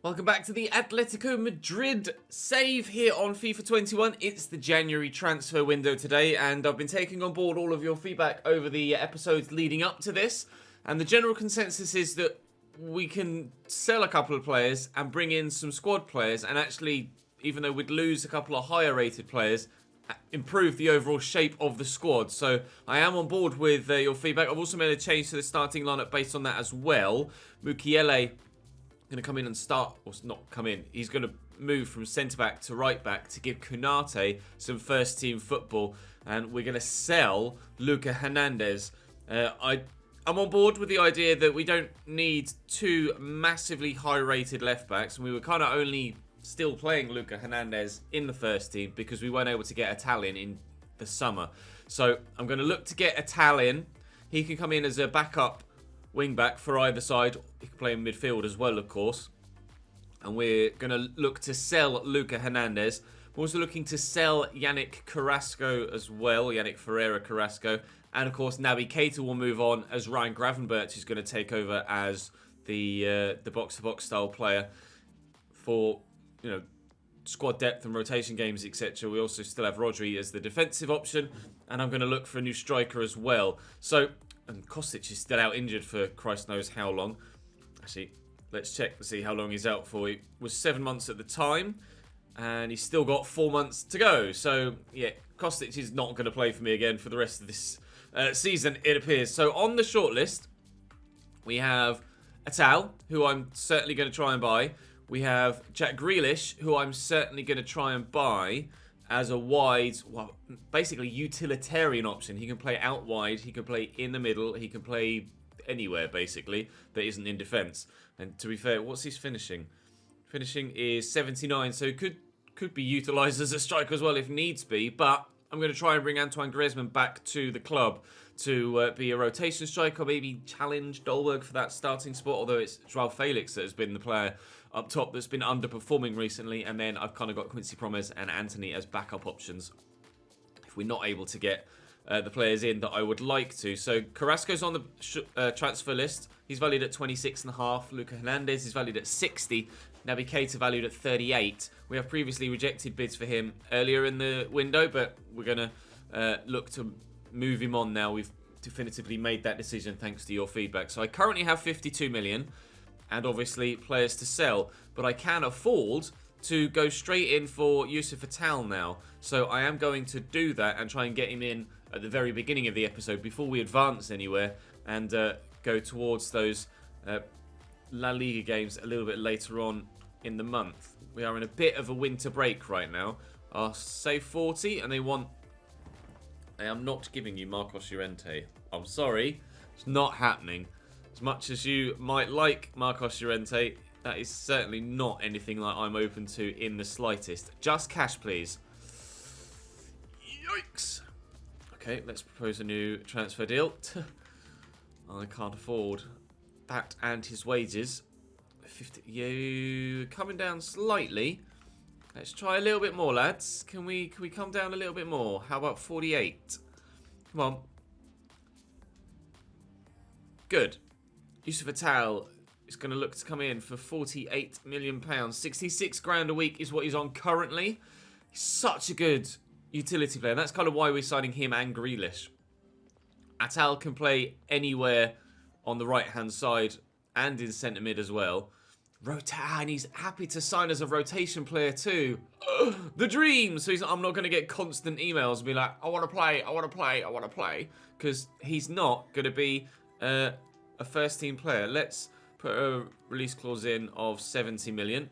Welcome back to the Atletico Madrid save here on FIFA 21. It's the January transfer window today, and I've been taking on board all of your feedback over the episodes leading up to this. And the general consensus is that we can sell a couple of players and bring in some squad players, and actually, even though we'd lose a couple of higher rated players, improve the overall shape of the squad. So I am on board with your feedback. I've also made a change to the starting lineup based on that as well. Mukiele going to come in and start, or not come in, he's going to move from centre-back to right-back to give Konate some first-team football, and we're going to sell Luca Hernandez. I'm on board with the idea that we don't need two massively high-rated left-backs, and we were kind of only still playing Luca Hernandez in the first team because we weren't able to get Italian in the summer. So I'm going to look to get Italian. He can come in as a backup wing-back for either side. He can play in midfield as well, of course. And we're going to look to sell Luca Hernandez. We're also looking to sell Yannick Carrasco as well. Yannick Ferreira Carrasco. And, of course, Naby Keita will move on as Ryan Gravenberch is going to take over as the box-to-box style player for, squad depth and rotation games, etc. We also still have Rodri as the defensive option. And I'm going to look for a new striker as well. So, and Kostic is still out injured for Christ knows how long. Actually, let's check to see how long he's out for. He was 7 months at the time, and he's still got 4 months to go. So, yeah, Kostic is not going to play for me again for the rest of this season, it appears. So, on the shortlist, we have Atal, who I'm certainly going to try and buy. We have Jack Grealish, who I'm certainly going to try and buy as a wide, well, basically utilitarian option. He can play out wide, he can play in the middle, he can play anywhere, basically, that isn't in defence. And to be fair, what's his finishing? Finishing is 79, so could be utilised as a striker as well if needs be, but I'm going to try and bring Antoine Griezmann back to the club to be a rotation striker, maybe challenge Dolberg for that starting spot, although it's Joao Felix that has been the player up top that's been underperforming recently, and then I've kind of got Quincy, Promes and Anthony as backup options if we're not able to get the players in that I would like to. So Carrasco's on the transfer list. He's valued at 26.5. Luca Hernandez is valued at 60. Naby Keita valued at 38. We have previously rejected bids for him earlier in the window, but we're going to look to move him on now. We've definitively made that decision thanks to your feedback. So I currently have 52 million and obviously players to sell, but I can afford to go straight in for Youssef Atal now. So I am going to do that and try and get him in at the very beginning of the episode before we advance anywhere and go towards those La Liga games a little bit later on in the month. We are in a bit of a winter break right now. I'll say 40 and they want... I am not giving you Marcos Llorente. I'm sorry. It's not happening. As much as you might like Marcos Llorente, that is certainly not anything like I'm open to in the slightest. Just cash, please. Yikes. Okay, let's propose a new transfer deal. I can't afford that and his wages. 50. You coming down slightly. Let's try a little bit more, lads. Can we come down a little bit more? How about 48? Come on. Good. Youssef Atal is going to look to come in for £48 million. 66 grand a week is what he's on currently. He's such a good utility player. And that's kind of why we're signing him and Grealish. Atal can play anywhere on the right-hand side and in centre mid as well. And he's happy to sign as a rotation player too. The dream! So I'm not going to get constant emails and be like, I want to play, I want to play, I want to play. Because he's not going to be a first-team player. Let's put a release clause in of 70 million.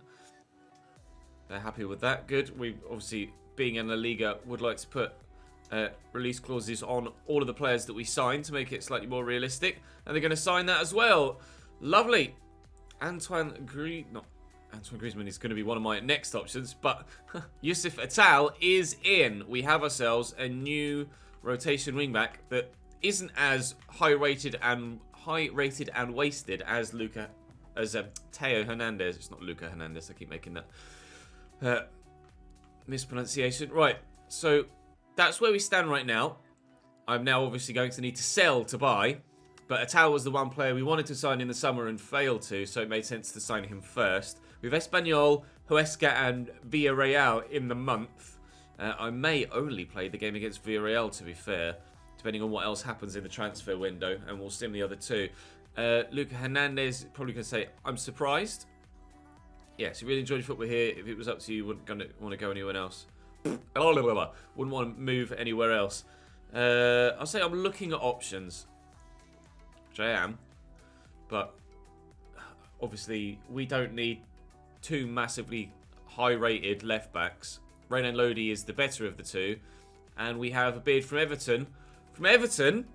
They're happy with that. Good. We obviously, being in La Liga, would like to put release clauses on all of the players that we sign to make it slightly more realistic. And they're going to sign that as well. Lovely. Antoine Griezmann is going to be one of my next options, but Youssef Atal is in. We have ourselves a new rotation wingback that isn't as high-rated and wasted as Teo Hernandez. It's not Luca Hernandez. I keep making that mispronunciation. Right. So that's where we stand right now. I'm now obviously going to need to sell to buy. But Atal was the one player we wanted to sign in the summer and failed to, so it made sense to sign him first. with Espanyol, Huesca and Villarreal in the month. I may only play the game against Villarreal, to be fair, depending on what else happens in the transfer window, and we'll sim the other two. Luca Hernandez probably going to say, I'm surprised. Yes, you really enjoyed your football here. If it was up to you, wouldn't want to go anywhere else. Wouldn't want to move anywhere else. I'll say I'm looking at options, which I am, but obviously we don't need two massively high-rated left-backs. Renan Lodi is the better of the two, and we have a bid from Everton. From Everton,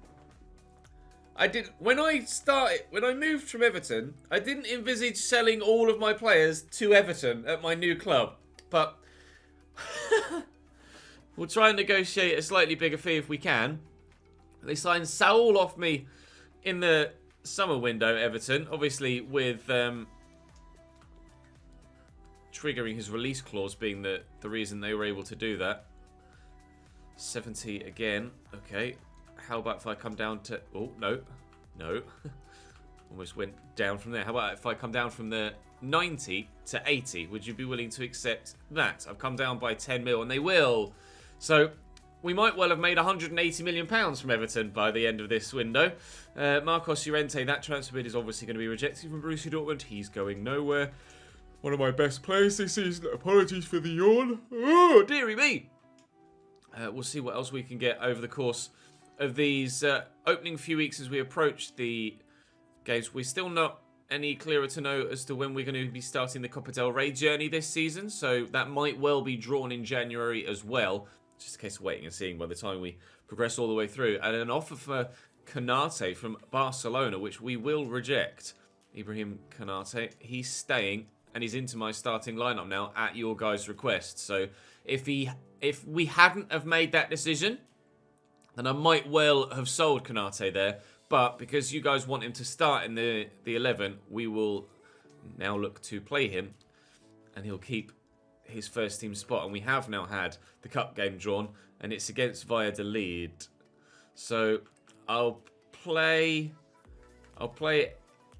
when I moved from Everton, I didn't envisage selling all of my players to Everton at my new club, but we'll try and negotiate a slightly bigger fee if we can. They signed Saul off me in the summer window, Everton, obviously with triggering his release clause being the reason they were able to do that. 70 again. Okay. How about if I come down to... Oh, no. No. Almost went down from there. How about if I come down from the 90 to 80? Would you be willing to accept that? I've come down by 10 mil, and they will. So we might well have made £180 million from Everton by the end of this window. Marcos Llorente, that transfer bid is obviously going to be rejected from Borussia Dortmund. He's going nowhere. One of my best players this season. Apologies for the yawn. Oh, dearie me. We'll see what else we can get over the course of these opening few weeks as we approach the games. We're still not any clearer to know as to when we're going to be starting the Copa del Rey journey this season, so that might well be drawn in January as well. Just a case of waiting and seeing by the time we progress all the way through. And an offer for Canate from Barcelona, which we will reject. Ibrahim Canate, he's staying and he's into my starting lineup now at your guys' request. So if we hadn't have made that decision, then I might well have sold Canate there. But because you guys want him to start in the 11, we will now look to play him, and he'll keep his first team spot. And we have now had the cup game drawn, and it's against Valladolid. So I'll play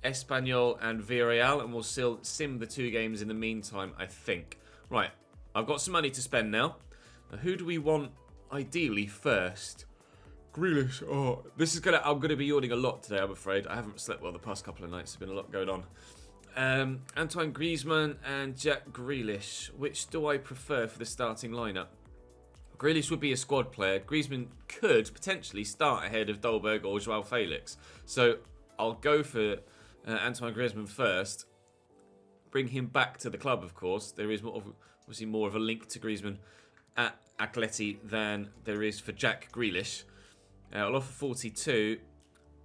Espanyol and Villarreal, and we'll still sim the two games in the meantime, I think. Right, I've got some money to spend now. Now who do we want ideally first? Grealish. Oh, I'm gonna be yawning a lot today, I'm afraid. I haven't slept well the past couple of nights. There's been a lot going on. Antoine Griezmann and Jack Grealish. Which do I prefer for the starting lineup? Grealish would be a squad player. Griezmann could potentially start ahead of Dolberg or Joao Felix. So I'll go for Antoine Griezmann first. Bring him back to the club, of course. There is obviously more of a link to Griezmann at Atleti than there is for Jack Grealish. I'll offer 42.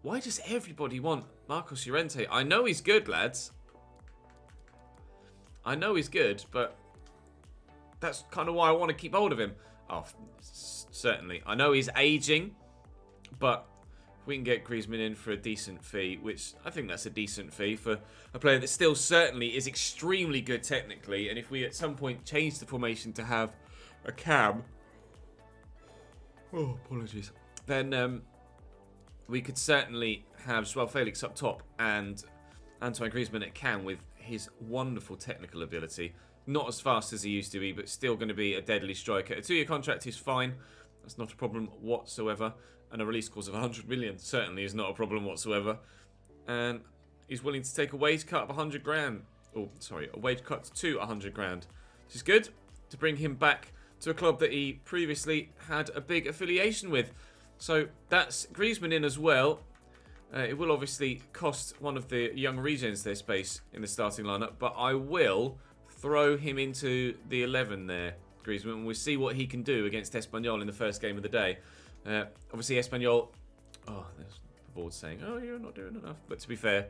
Why does everybody want Marcos Llorente? I know he's good, lads. I know he's good, but that's kind of why I want to keep hold of him. Oh, certainly. I know he's aging, but if we can get Griezmann in for a decent fee, which I think that's a decent fee for a player that still certainly is extremely good technically, and if we at some point change the formation to have a cam... Oh, apologies. Then we could certainly have Joao Felix up top and Antoine Griezmann at cam with his wonderful technical ability. Not as fast as he used to be, but still going to be a deadly striker. A 2-year contract is fine. That's not a problem whatsoever. And a release clause of 100 million certainly is not a problem whatsoever. And he's willing to take a wage cut of 100 grand. Oh, sorry, a wage cut to 100 grand. Which is good to bring him back to a club that he previously had a big affiliation with. So that's Griezmann in as well. It will obviously cost one of the young regens their space in the starting lineup, but I will throw him into the 11 there, Griezmann, and we'll see what he can do against Espanyol in the first game of the day. Obviously, Espanyol... Oh, there's the board saying, oh, you're not doing enough. But to be fair,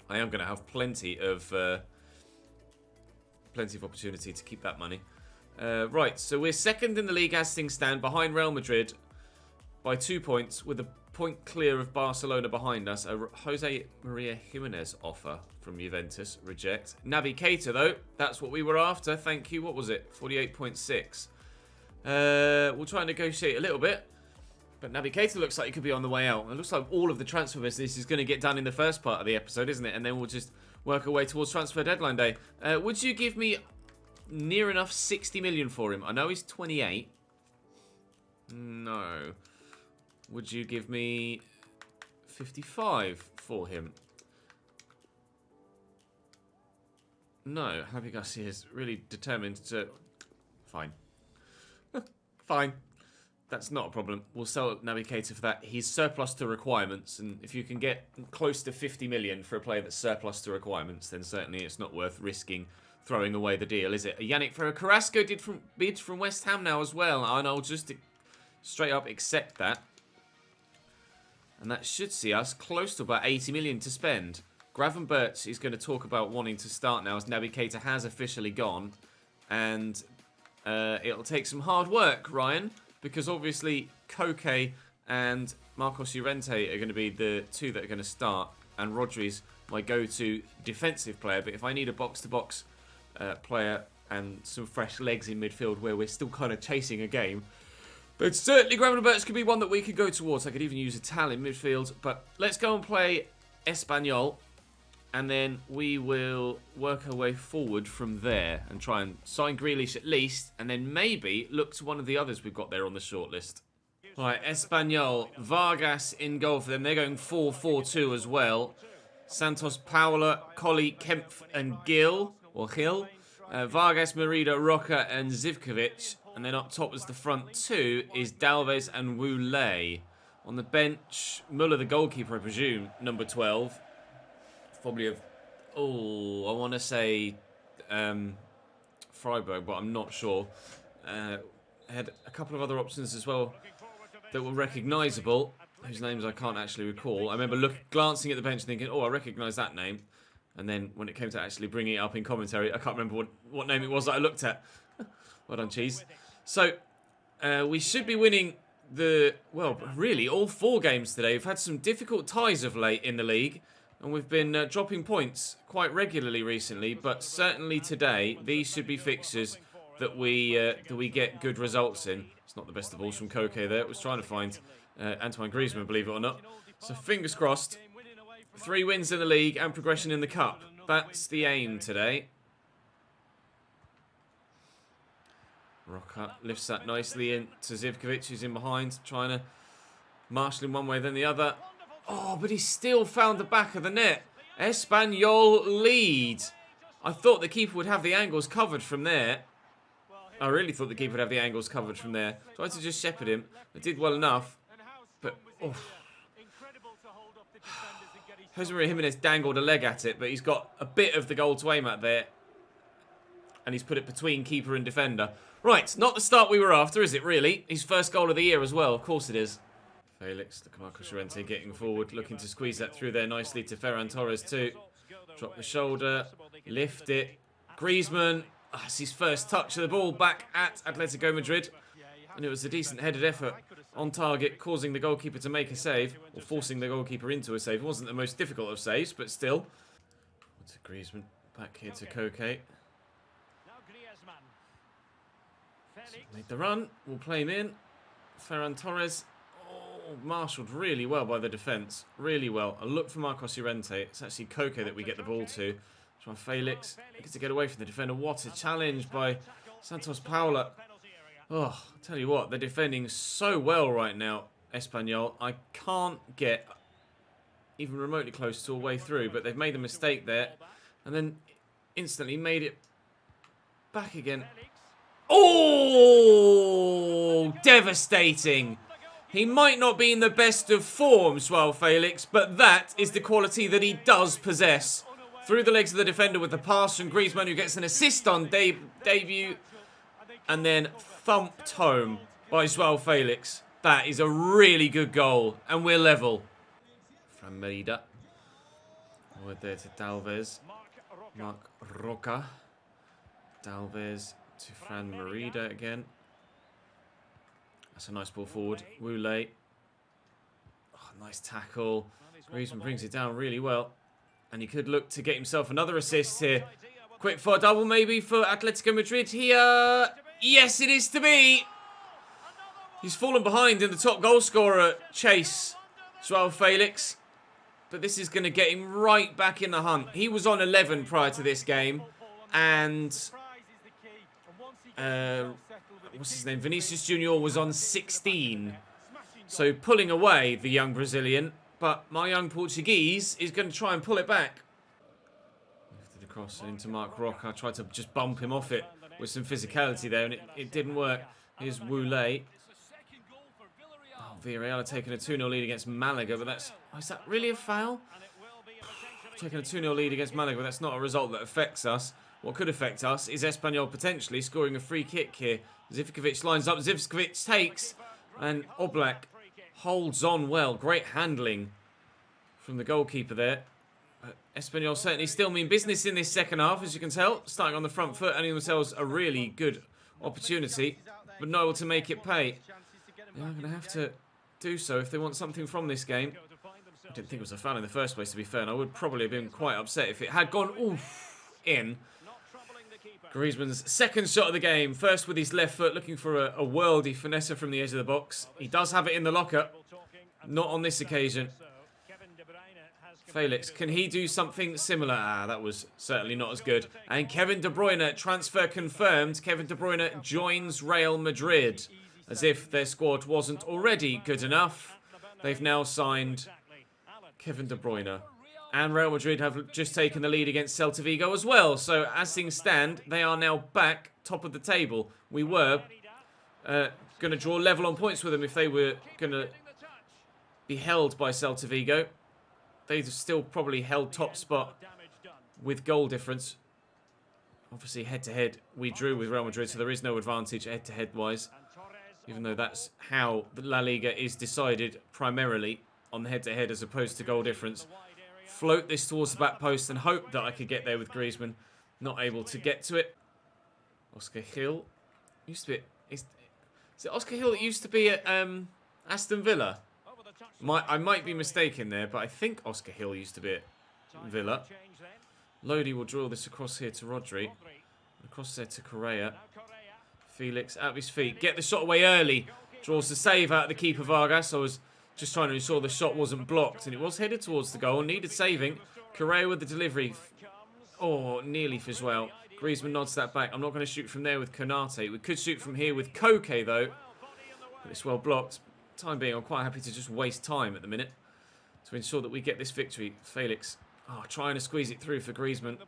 I am going to have plenty of opportunity to keep that money. Right, so we're second in the league as things stand, behind Real Madrid by 2 points, with a point clear of Barcelona behind us. A Jose Maria Jimenez offer from Juventus, reject. Naby Keita, though, that's what we were after. Thank you. What was it? 48.6. We'll try and negotiate a little bit. But Naby Keita looks like he could be on the way out. It looks like all of the transfer business is going to get done in the first part of the episode, isn't it? And then we'll work our way towards transfer deadline day. Would you give me near enough 60 million for him? I know he's 28. No. Would you give me 55 for him? No. Javi Garcia is really determined to... Fine. Fine. That's not a problem. We'll sell Navigator for that. He's surplus to requirements, and if you can get close to 50 million for a player that's surplus to requirements, then certainly it's not worth risking throwing away the deal, is it? Yannick Ferrer Carrasco bids from West Ham now as well, and I'll just straight up accept that. And that should see us close to about 80 million to spend. Gravenberch is going to talk about wanting to start now as Navigator has officially gone, and it'll take some hard work, Ryan. Because obviously, Koke and Marcos Llorente are going to be the two that are going to start. And Rodri's my go-to defensive player. But if I need a box-to-box player and some fresh legs in midfield where we're still kind of chasing a game, but certainly Gravenberch could be one that we could go towards. I could even use a Tal in midfield. But let's go and play Espanyol. And then we will work our way forward from there and try and sign Grealish at least. And then maybe look to one of the others we've got there on the shortlist. Right, Espanyol, Vargas in goal for them. They're going 4-4-2 as well. Santos, Paula, Colli, Kempf and Gil. Vargas, Merida, Roca and Zivkovic. And then up top as the front two is Dalvez and Woulay. On the bench, Muller, the goalkeeper, I presume, number 12. Probably I want to say Freiburg, but I'm not sure. Had a couple of other options as well that were recognisable, whose names I can't actually recall. I remember glancing at the bench and thinking, oh, I recognise that name. And then when it came to actually bringing it up in commentary, I can't remember what name it was that I looked at. Well done, Cheese. So, we should be winning really all 4 games today. We've had some difficult ties of late in the league. And we've been dropping points quite regularly recently, but certainly today, these should be fixtures that we get good results in. It's not the best of balls from Koke there. It was trying to find Antoine Griezmann, believe it or not. So fingers crossed. 3 wins in the league and progression in the cup. That's the aim today. Roca lifts that nicely in to Zivkovic, who's in behind, trying to marshal him one way then the other. Oh, but he still found the back of the net. Espanyol lead. I thought the keeper would have the angles covered from there. I really thought the keeper would have the angles covered from there. Tried to just shepherd him. It did well enough. But, Jose Maria Jimenez dangled a leg at it, but he's got a bit of the goal to aim at there. And he's put it between keeper and defender. Right, not the start we were after, is it really? His first goal of the year as well. Of course it is. Felix, the Marcos Llorente getting forward, looking to squeeze that through there nicely to Ferran Torres too. Drop the shoulder, lift it. Griezmann, it's his first touch of the ball back at Atletico Madrid. And it was a decent headed effort on target, causing the goalkeeper to make a save, or forcing the goalkeeper into a save. It wasn't the most difficult of saves, but still. To Griezmann, back here to Koke. Made the run, we'll play him in. Ferran Torres. Marshalled really well by the defence. Really well. A look for Marcos Llorente. It's actually Koke that we get the ball to. Try Felix. Gets to get away from the defender. What a challenge by Santos Paula. Oh, I tell you what. They're defending so well right now, Espanyol. I can't get even remotely close to a way through, but they've made a mistake there. And then instantly made it back again. Oh! Devastating. He might not be in the best of forms, Joao Felix, but that is the quality that he does possess. Through the legs of the defender with the pass from Griezmann, who gets an assist on debut. And then thumped home by Joao Felix. That is a really good goal, and we're level. From Merida. Forward there to Dalvez. Marc Roca. Dalvez to Fran Merida again. That's a nice ball forward. Woulay. Oh, nice tackle. Griezmann brings it down really well. And he could look to get himself another assist here. Quick for a double maybe for Atletico Madrid here. Yes, it is to be. He's fallen behind in the top goal scorer chase. Joao Felix. but this is going to get him right back in the hunt. He was on 11 prior to this game, and what's his name? Vinicius Junior was on 16. So pulling away the young Brazilian, but my young Portuguese is going to try and pull it back. Lifted across into Mark Roca. I tried to just bump him off it with some physicality there, and it didn't work. Here's Wule. Oh, Villarreal are taking a 2-0 lead against Malaga, but that's... Oh, is that really a foul? Taking a 2-0 lead against Malaga, but that's not a result that affects us. What could affect us is Espanyol potentially scoring a free kick here. Zivkovic lines up, Zivkovic takes, and Oblak holds on well. Great handling from the goalkeeper there. Espanyol certainly still mean business in this second half, as you can tell. Starting on the front foot, earning themselves a really good opportunity, but not able to make it pay. They are going to have to do so if they want something from this game. I didn't think it was a foul in the first place, to be fair, and I would probably have been quite upset if it had gone in. Griezmann's second shot of the game, first with his left foot, looking for a worldy finesse from the edge of the box. He does have it in the locker, not on this occasion. Felix, can he do something similar? Ah, that was certainly not as good. And Kevin De Bruyne, transfer confirmed. Kevin De Bruyne joins Real Madrid. As if their squad wasn't already good enough, they've now signed Kevin De Bruyne. And Real Madrid have just taken the lead against Celta Vigo as well. So as things stand, they are now back top of the table. We were going to draw level on points with them if they were going to be held by Celta Vigo. They've still probably held top spot with goal difference. Obviously, head-to-head, we drew with Real Madrid, so there is no advantage head-to-head wise. Even though that's how the La Liga is decided primarily, on the head-to-head as opposed to goal difference. Float this towards the back post and hope that I could get there with Griezmann. Not able to get to it. Oscar Hill. Used to be... Is it Oscar Hill that used to be at Aston Villa? I might be mistaken there, but I think Oscar Hill used to be at Villa. Lodi will draw this across here to Rodri. Across there to Correa. Felix out of his feet. Get the shot away early. Draws the save out of the keeper Vargas. I was just trying to ensure the shot wasn't blocked, and it was headed towards the goal. Needed saving. Correa with the delivery. Oh, nearly as well. Griezmann nods that back. I'm not going to shoot from there with Konate. We could shoot from here with Koke, though. But it's well blocked. Time being, I'm quite happy to just waste time at the minute to ensure that we get this victory. Felix, trying to squeeze it through for Griezmann.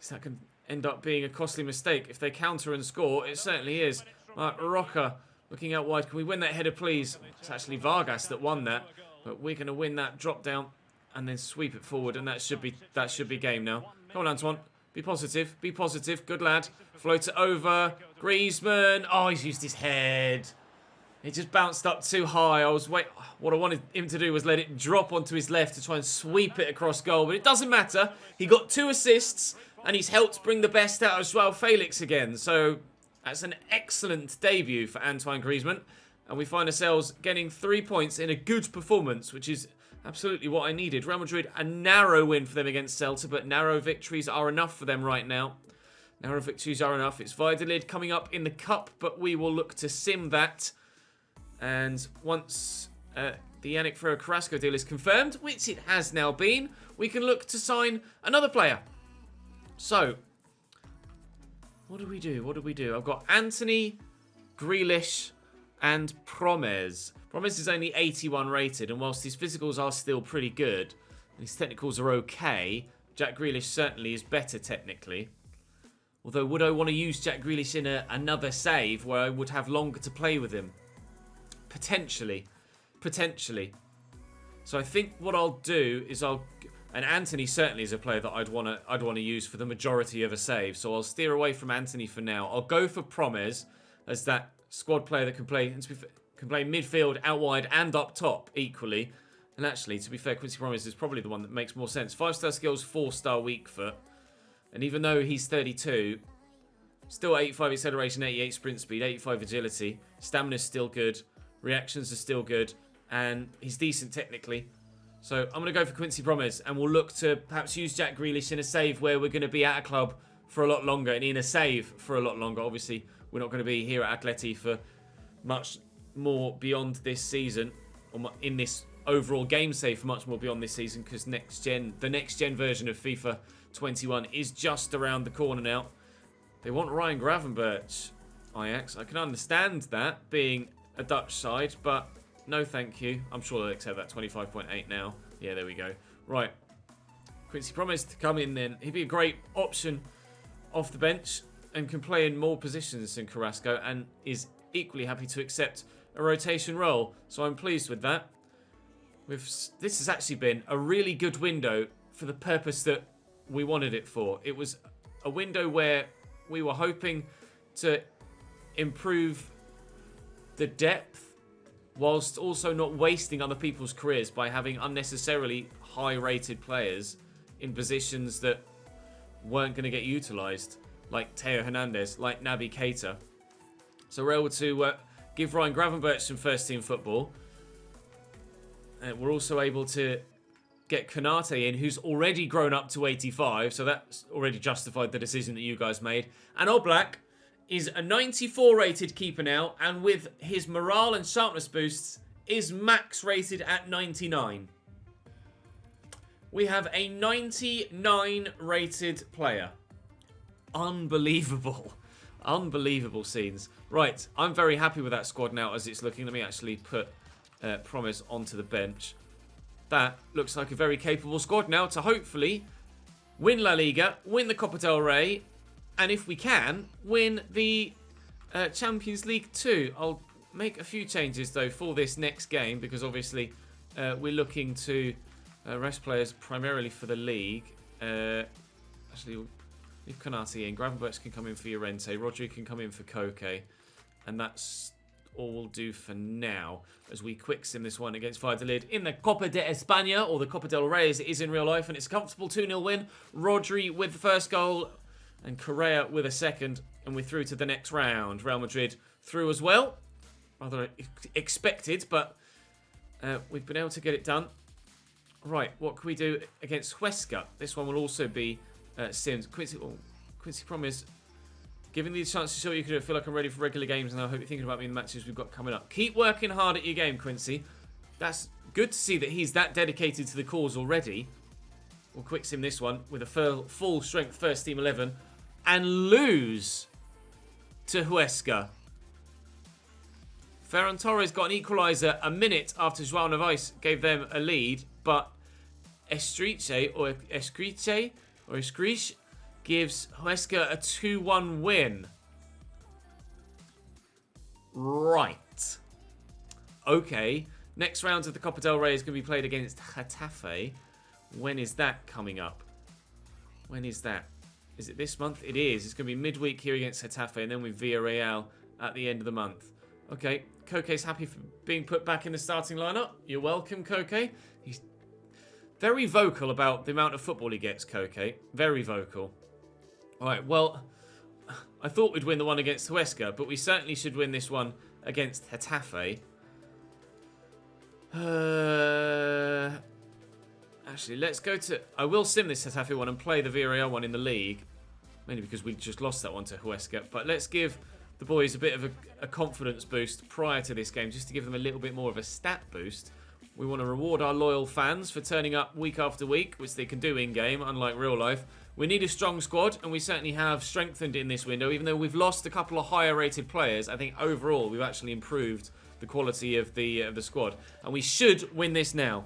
That can end up being a costly mistake. If they counter and score, it certainly is. Roca looking out wide. Can we win that header, please? It's actually Vargas that won that, but we're going to win that drop down and then sweep it forward, and that should be game now. Come on, Antoine. Be positive. Be positive. Good lad. Float it over. Griezmann. Oh, he's used his head. It just bounced up too high. What I wanted him to do was let it drop onto his left to try and sweep it across goal, but it doesn't matter. He got 2 assists, and he's helped bring the best out of João Felix again. So that's an excellent debut for Antoine Griezmann, and we find ourselves getting 3 points in a good performance, which is absolutely what I needed. Real Madrid, a narrow win for them against Celta, but narrow victories are enough for them right now. Narrow victories are enough. It's Valladolid coming up in the Cup, but we will look to sim that. And once the Yannick Ferreira Carrasco deal is confirmed, which it has now been, we can look to sign another player. So, what do we do? What do we do? I've got Anthony, Grealish, and Promes. Promes is only 81 rated, and whilst his physicals are still pretty good, and his technicals are okay, Jack Grealish certainly is better technically. Although, would I want to use Jack Grealish in another save where I would have longer to play with him? Potentially. So I think what I'll do is and Anthony certainly is a player that I'd want to use for the majority of a save. So I'll steer away from Anthony for now. I'll go for Promes as that squad player that can play midfield, out wide, and up top equally. And actually, to be fair, Quincy Promes is probably the one that makes more sense. 5-star skills, 4-star weak foot. And even though he's 32, still 85 acceleration, 88 sprint speed, 85 agility. Stamina's still good. Reactions are still good, and he's decent technically. So I'm going to go for Quincy Promes, and we'll look to perhaps use Jack Grealish in a save where we're going to be at a club for a lot longer, and in a save for a lot longer. Obviously, we're not going to be here at Atleti for much more beyond this season, or in this overall game save for much more beyond this season, because the next gen version of FIFA 21 is just around the corner now. They want Ryan Gravenberch, Ajax. I can understand that being a Dutch side, but no thank you. I'm sure they'll accept that. 25.8 now. Yeah, there we go. Right. Quincy Promes to come in then. He'd be a great option off the bench and can play in more positions than Carrasco, and is equally happy to accept a rotation role. So I'm pleased with that. This has actually been a really good window for the purpose that we wanted it for. It was a window where we were hoping to improve the depth whilst also not wasting other people's careers by having unnecessarily high-rated players in positions that weren't going to get utilised, like Theo Hernandez, like Naby Keita. So we're able to give Ryan Gravenberch some first-team football. We're also able to get Konate in, who's already grown up to 85, so that's already justified the decision that you guys made. And Oblak is a 94 rated keeper now, and with his morale and sharpness boosts, is max rated at 99. We have a 99 rated player. Unbelievable. Unbelievable scenes. Right, I'm very happy with that squad now as it's looking. Let me actually put Promes onto the bench. That looks like a very capable squad now to hopefully win La Liga, win the Copa del Rey, and if we can, win the Champions League too. I'll make a few changes though for this next game, because obviously we're looking to rest players primarily for the league. Actually, leave Konate in. Gravenberch can come in for Llorente. Rodri can come in for Koke. And that's all we'll do for now, as we quick sim this one against Valladolid in the Copa de España, or the Copa del Rey as it is in real life, and it's a comfortable 2-0 win. Rodri with the first goal and Correa with a second, and we're through to the next round. Real Madrid through as well, rather expected, but we've been able to get it done. Right, what can we do against Huesca? This one will also be Sims. Quincy Promes, giving me the chance to show you can do it. I feel like I'm ready for regular games, and I hope you're thinking about me in the matches we've got coming up. Keep working hard at your game, Quincy. That's good to see that he's that dedicated to the cause already. We'll quick sim this one with a full strength first team 11 and lose to Huesca. Ferran Torres got an equaliser a minute after João Neves gave them a lead, but Escriche gives Huesca a 2-1 win. Right. Okay. Next round of the Copa del Rey is going to be played against Getafe. When is that coming up? When is that? Is it this month? It is. It's going to be midweek here against Getafe, and then with Villarreal at the end of the month. Okay. Koke's happy for being put back in the starting lineup. You're welcome, Koke. He's very vocal about the amount of football he gets, Koke. Very vocal. Alright, well, I thought we'd win the one against Huesca, but we certainly should win this one against Getafe. Actually, let's go to... I will sim this Getafe one and play the Villarreal one in the league. Mainly because we just lost that one to Huesca. But let's give the boys a bit of a confidence boost prior to this game, just to give them a little bit more of a stat boost. We want to reward our loyal fans for turning up week after week, which they can do in-game, unlike real life. We need a strong squad, and we certainly have strengthened in this window. Even though we've lost a couple of higher-rated players, I think overall we've actually improved the quality of the squad. And we should win this now.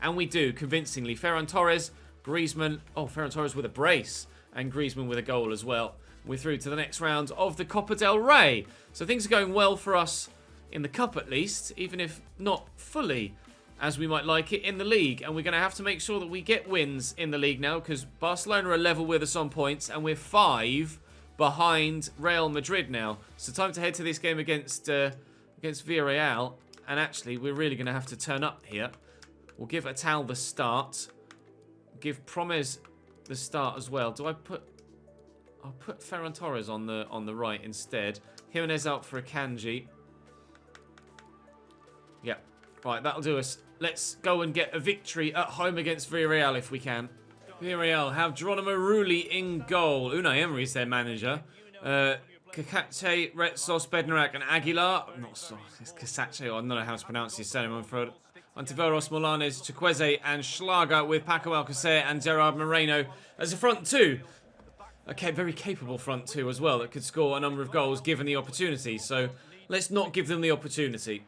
And we do, convincingly. Ferran Torres, Griezmann... Oh, Ferran Torres with a brace. And Griezmann with a goal as well. We're through to the next round of the Copa del Rey. So things are going well for us in the Cup at least, even if not fully as we might like it in the league. And we're going to have to make sure that we get wins in the league now, because Barcelona are level with us on points, and we're 5 behind Real Madrid now. So time to head to this game against Villarreal. And actually, we're really going to have to turn up here. We'll give Atal the start. Give Promes the start as well. I'll put Ferran Torres on the right instead. Jimenez out for Akanji. Yeah. Right, that'll do us. Let's go and get a victory at home against Villarreal if we can. Villarreal have Geronimo Rulli in goal. Unai Emery's their manager. Cacace, Retsos, Bednarak and Aguilar. Not so. It's Casace. I don't know how to pronounce his surname. I'm afraid. Antiveros, Molanes, Chukwueze and Schlager with Paco Alcacer and Gerard Moreno as a front two. Okay, very capable front two as well that could score a number of goals given the opportunity. So let's not give them the opportunity.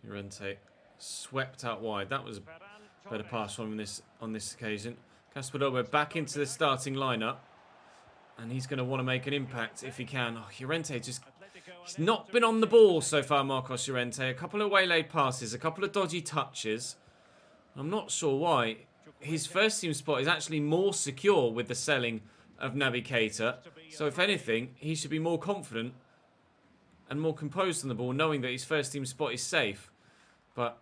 Llorente swept out wide. That was a better pass from him on this occasion. Casper Dolberg back into the starting lineup. And he's going to want to make an impact if he can. Oh, Llorente just... He's not been on the ball so far, Marcos Llorente. A couple of waylaid passes, a couple of dodgy touches. I'm not sure why. His first team spot is actually more secure with the selling of Naby Keita. So if anything, he should be more confident and more composed on the ball, knowing that his first team spot is safe. But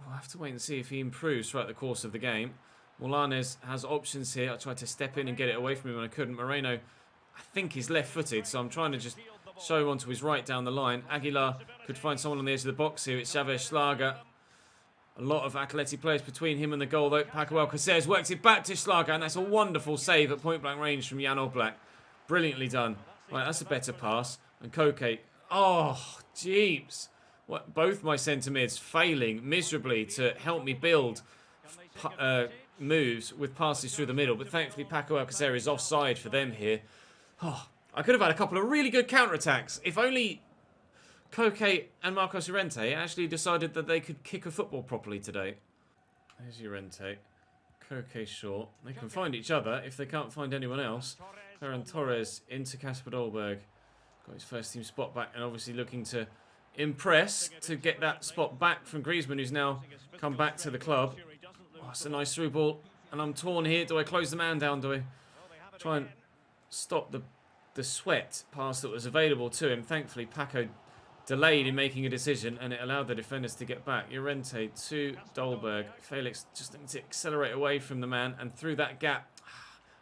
we'll have to wait and see if he improves throughout the course of the game. Molanes has options here. I tried to step in and get it away from him and I couldn't. Moreno, I think he's left-footed, so I'm trying to just show him onto his right down the line. Aguilar could find someone on the edge of the box here. It's Xavier Schlager. A lot of Atleti players between him and the goal, though. Paco Alcacer works it back to Schlager, and that's a wonderful save at point-blank range from Jan Oblak. Brilliantly done. Right, that's a better pass. And Koke. Oh, jeeps. What, both my centre mids failing miserably to help me build moves with passes through the middle. But thankfully, Paco Alcacer is offside for them here. Oh, I could have had a couple of really good counter-attacks. If only Koke and Marcos Llorente actually decided that they could kick a football properly today. There's Llorente. Koke short. They can find each other if they can't find anyone else. Ferran Torres into Casper Dolberg. Got his first team spot back and obviously looking to impress to get that spot back from Griezmann, who's now come back to the club. Oh, it's a nice through ball. And I'm torn here. Do I close the man down? Do I try and stop the sweat pass that was available to him? Thankfully, Paco delayed in making a decision and it allowed the defenders to get back. Llorente to Dolberg. Felix just needs to accelerate away from the man and through that gap.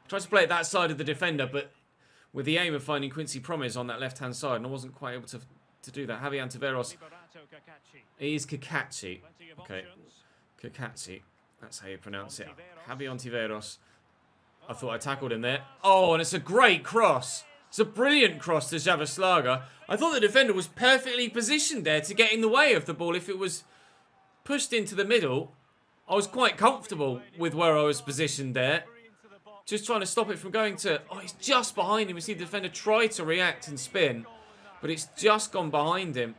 I tried to play it that side of the defender, but with the aim of finding Quincy Promes on that left-hand side, and I wasn't quite able to do that. Javi Antiveros. It is Kakachi. Okay. Kakachi. That's how you pronounce it. Javi Antiveros. I thought I tackled him there. Oh, and it's a great cross. It's a brilliant cross to Xavier Schlager. I thought the defender was perfectly positioned there to get in the way of the ball. If it was pushed into the middle, I was quite comfortable with where I was positioned there. Just trying to stop it from going to... Oh, it's just behind him. We see the defender try to react and spin, but it's just gone behind him.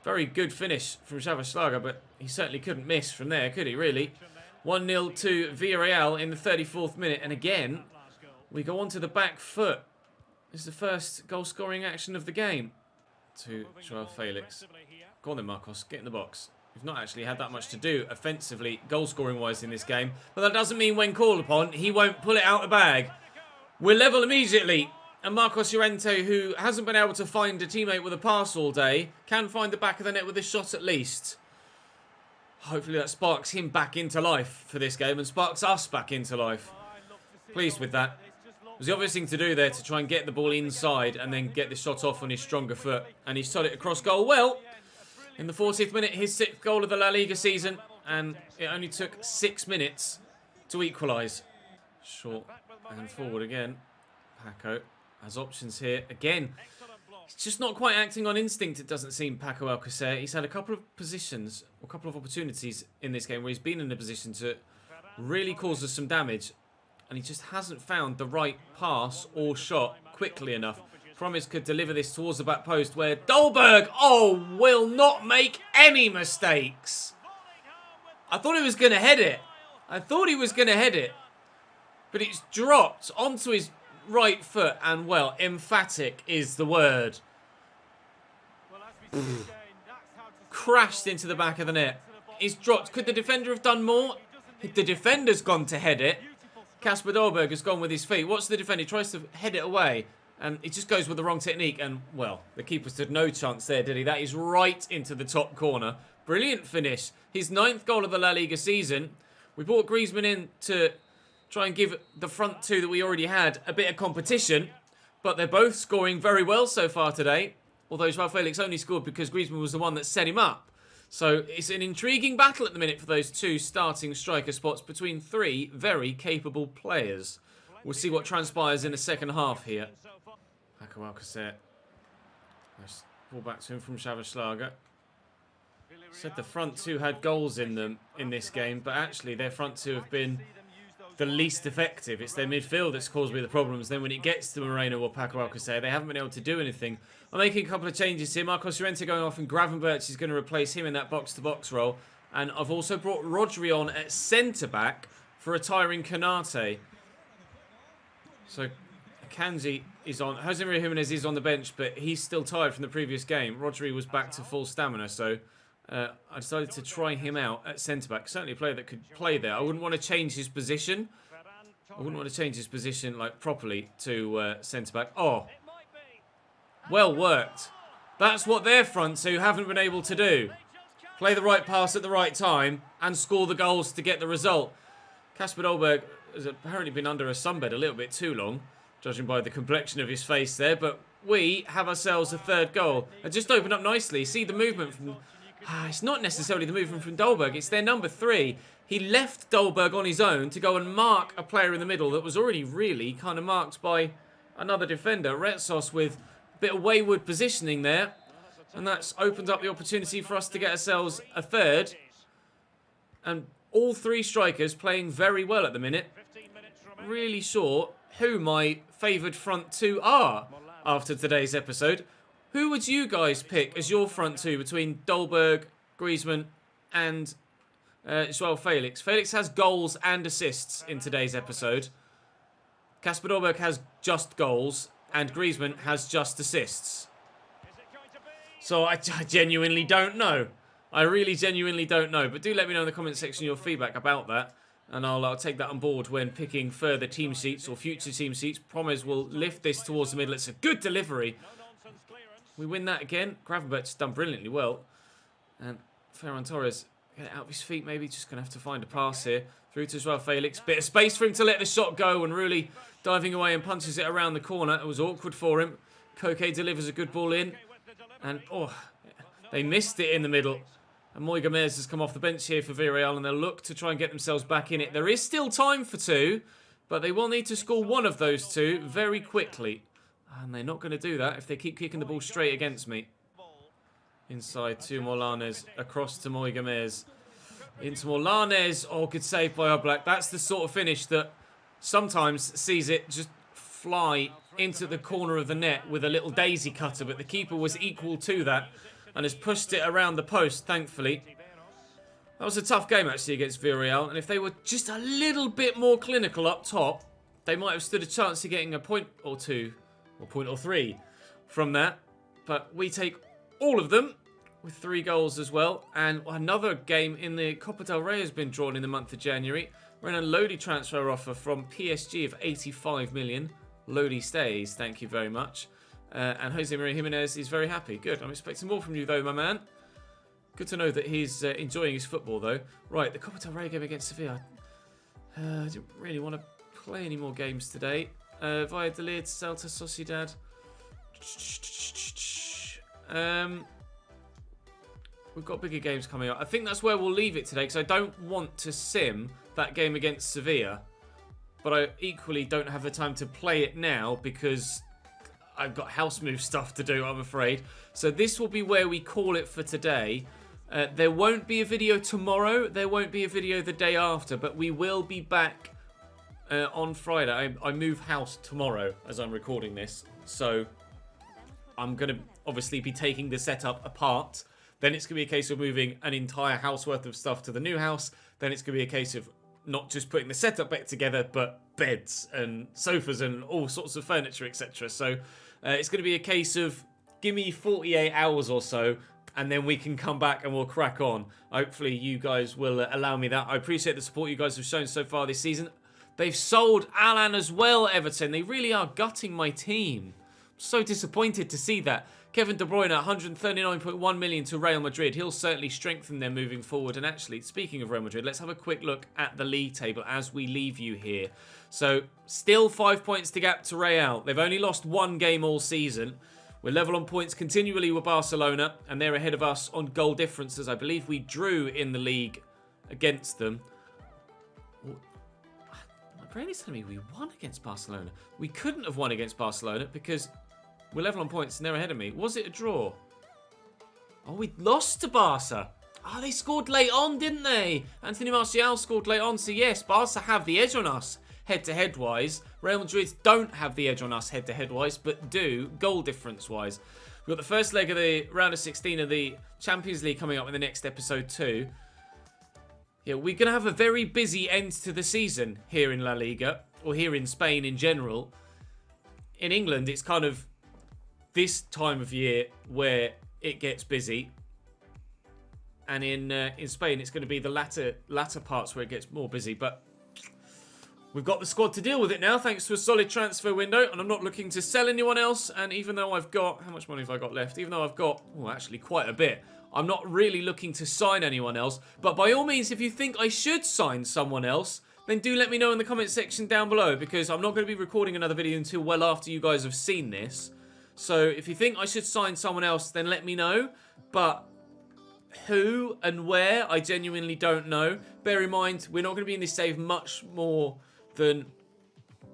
Very good finish from Xavier Schlager, but he certainly couldn't miss from there, could he, really? 1-0 to Villarreal in the 34th minute. And again, we go on to the back foot. This is the first goal-scoring action of the game. To Joao Felix. Go on then, Marcos. Get in the box. We've not actually had that much to do offensively, goal-scoring-wise in this game. But that doesn't mean when called upon, he won't pull it out of the bag. We're level immediately. And Marcos Llorente, who hasn't been able to find a teammate with a pass all day, can find the back of the net with a shot at least. Hopefully that sparks him back into life for this game and sparks us back into life. Pleased with that. It was the obvious thing to do there to try and get the ball inside and then get the shot off on his stronger foot. And he shot it across goal well. In the 40th minute, his 6th goal of the La Liga season. And it only took 6 minutes to equalise. Short and forward again. Paco has options here. Again, he's just not quite acting on instinct, it doesn't seem, Paco Alcacer. He's had a couple of positions, or a couple of opportunities in this game where he's been in a position to really cause us some damage. And he just hasn't found the right pass or shot quickly enough. Promes could deliver this towards the back post where Dolberg, will not make any mistakes. I thought he was going to head it. But it's dropped onto his right foot and, well, emphatic is the word. Crashed into the back of the net. It's dropped. Could the defender have done more? The defender's gone to head it. Casper Dolberg has gone with his feet. What's the defender? He tries to head it away. And it just goes with the wrong technique. And, well, the keeper stood no chance there, did he? That is right into the top corner. Brilliant finish. His 9th goal of the La Liga season. We brought Griezmann in to try and give the front two that we already had a bit of competition. But they're both scoring very well so far today. Although Joao Felix only scored because Griezmann was the one that set him up. So it's an intriguing battle at the minute for those two starting striker spots between 3 very capable players. We'll see what transpires in the second half here. Paco Alcacer. Nice ball back to him from Xavier Schlager. Said the front two had goals in them in this game, but actually their front two have been the least effective. It's their midfield that's caused me the problems. Then when it gets to Moreno or Paco Alcacer, they haven't been able to do anything. I'm making a couple of changes here. Marcos Llorente going off and Gravenberch is going to replace him in that box-to-box role. And I've also brought Rodri on at centre-back for retiring Canate. So Kanji is on. Jose Maria Jimenez is on the bench, but he's still tired from the previous game. Rodri was back to full stamina, so I decided to try him out at centre-back. Certainly a player that could play there. I wouldn't want to change his position. Like properly to centre-back. Oh, well worked. That's what their front two haven't been able to do. Play the right pass at the right time and score the goals to get the result. Kasper Dolberg has apparently been under a sunbed a little bit too long, judging by the complexion of his face there, but we have ourselves a third goal. It just opened up nicely. See the movement from... it's not necessarily the movement from Dolberg, it's their number 3. He left Dolberg on his own to go and mark a player in the middle that was already really kind of marked by another defender. Retsos with a bit of wayward positioning there, and that's opened up the opportunity for us to get ourselves a third. And all 3 strikers playing very well at the minute. Really sure who my favoured front 2 are after today's episode. Who would you guys pick as your front 2 between Dolberg, Griezmann and Joao Felix? Felix has goals and assists in today's episode. Kasper Dolberg has just goals and Griezmann has just assists. So I genuinely don't know. I really genuinely don't know. But do let me know in the comment section your feedback about that. And I'll take that on board when picking further team sheets or future team sheets. Promes will lift this towards the middle. It's a good delivery. We win that again. Gravenberch's done brilliantly well. And Ferran Torres, get it out of his feet maybe. Just going to have to find a pass here. Through to Joao Felix. Bit of space for him to let the shot go. And really diving away and punches it around the corner. It was awkward for him. Koke delivers a good ball in. And, oh, they missed it in the middle. And Moi Gomez has come off the bench here for Villarreal, and they'll look to try and get themselves back in it. There is still time for 2, but they will need to score one of those 2 very quickly. And they're not going to do that if they keep kicking the ball straight against me. Inside to Molanes, across to Moi Gomez. Into Molanes. Oh, good save by Oblak. That's the sort of finish that sometimes sees it just fly into the corner of the net with a little daisy cutter, but the keeper was equal to that and has pushed it around the post, thankfully. That was a tough game, actually, against Villarreal. And if they were just a little bit more clinical up top, they might have stood a chance of getting a point or 2, or point or 3 from that. But we take all of them with 3 goals as well. And another game in the Copa del Rey has been drawn in the month of January. We're in a Lodi transfer offer from PSG of 85 million. Lodi stays, thank you very much. And Jose Maria Jimenez is very happy. Good. I'm expecting more from you, though, my man. Good to know that he's enjoying his football, though. Right, the Copa del Rey game against Sevilla. I didn't really want to play any more games today. Valladolid, Celta, Sociedad. We've got bigger games coming up. I think that's where we'll leave it today, because I don't want to sim that game against Sevilla. But I equally don't have the time to play it now, because I've got house move stuff to do, I'm afraid. So this will be where we call it for today. There won't be a video tomorrow. There won't be a video the day after. But we will be back on Friday. I move house tomorrow as I'm recording this. So I'm going to obviously be taking the setup apart. Then it's going to be a case of moving an entire house worth of stuff to the new house. Then it's going to be a case of not just putting the setup back together, but beds and sofas and all sorts of furniture, etc. So it's going to be a case of give me 48 hours or so, and then we can come back and we'll crack on. Hopefully you guys will allow me that. I appreciate the support you guys have shown so far this season. They've sold Alan as well, Everton. They really are gutting my team. I'm so disappointed to see that. Kevin De Bruyne, 139.1 million to Real Madrid. He'll certainly strengthen them moving forward. And actually, speaking of Real Madrid, let's have a quick look at the league table as we leave you here. So, still 5 points to gap to Real. They've only lost 1 game all season. We're level on points continually with Barcelona, and they're ahead of us on goal differences. I believe we drew in the league against them. My brain is telling me we won against Barcelona. We couldn't have won against Barcelona because we're level on points and they're ahead of me. Was it a draw? Oh, we lost to Barca. Oh, they scored late on, didn't they? Anthony Martial scored late on, so yes, Barca have the edge on us head-to-head wise. Real Madrid don't have the edge on us head-to-head wise, but do goal difference wise. We've got the first leg of the round of 16 of the Champions League coming up in the next episode too. Yeah, we're going to have a very busy end to the season here in La Liga, or here in Spain in general. In England, it's kind of this time of year where it gets busy. And in Spain, it's going to be the latter parts where it gets more busy. But we've got the squad to deal with it now, thanks to a solid transfer window. And I'm not looking to sell anyone else. And even though I've got... How much money have I got left? Even though I've got... Oh, actually, quite a bit. I'm not really looking to sign anyone else. But by all means, if you think I should sign someone else, then do let me know in the comment section down below. Because I'm not going to be recording another video until well after you guys have seen this. So if you think I should sign someone else, then let me know. But... who and where, I genuinely don't know. Bear in mind, we're not going to be in this save much more than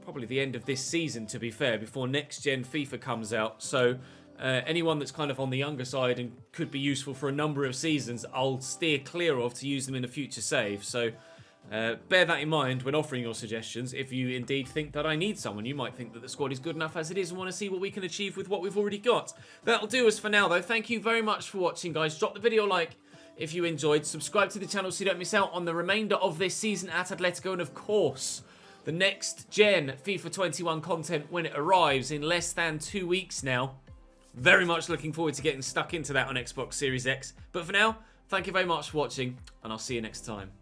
probably the end of this season, to be fair, before next-gen FIFA comes out. So anyone that's kind of on the younger side and could be useful for a number of seasons, I'll steer clear of to use them in a future save. So bear that in mind when offering your suggestions. If you indeed think that I need someone, you might think that the squad is good enough as it is and want to see what we can achieve with what we've already got. That'll do us for now, though. Thank you very much for watching, guys. Drop the video a like if you enjoyed. Subscribe to the channel so you don't miss out on the remainder of this season at Atletico. And, of course, the next-gen FIFA 21 content when it arrives in less than 2 weeks now. Very much looking forward to getting stuck into that on Xbox Series X. But for now, thank you very much for watching, and I'll see you next time.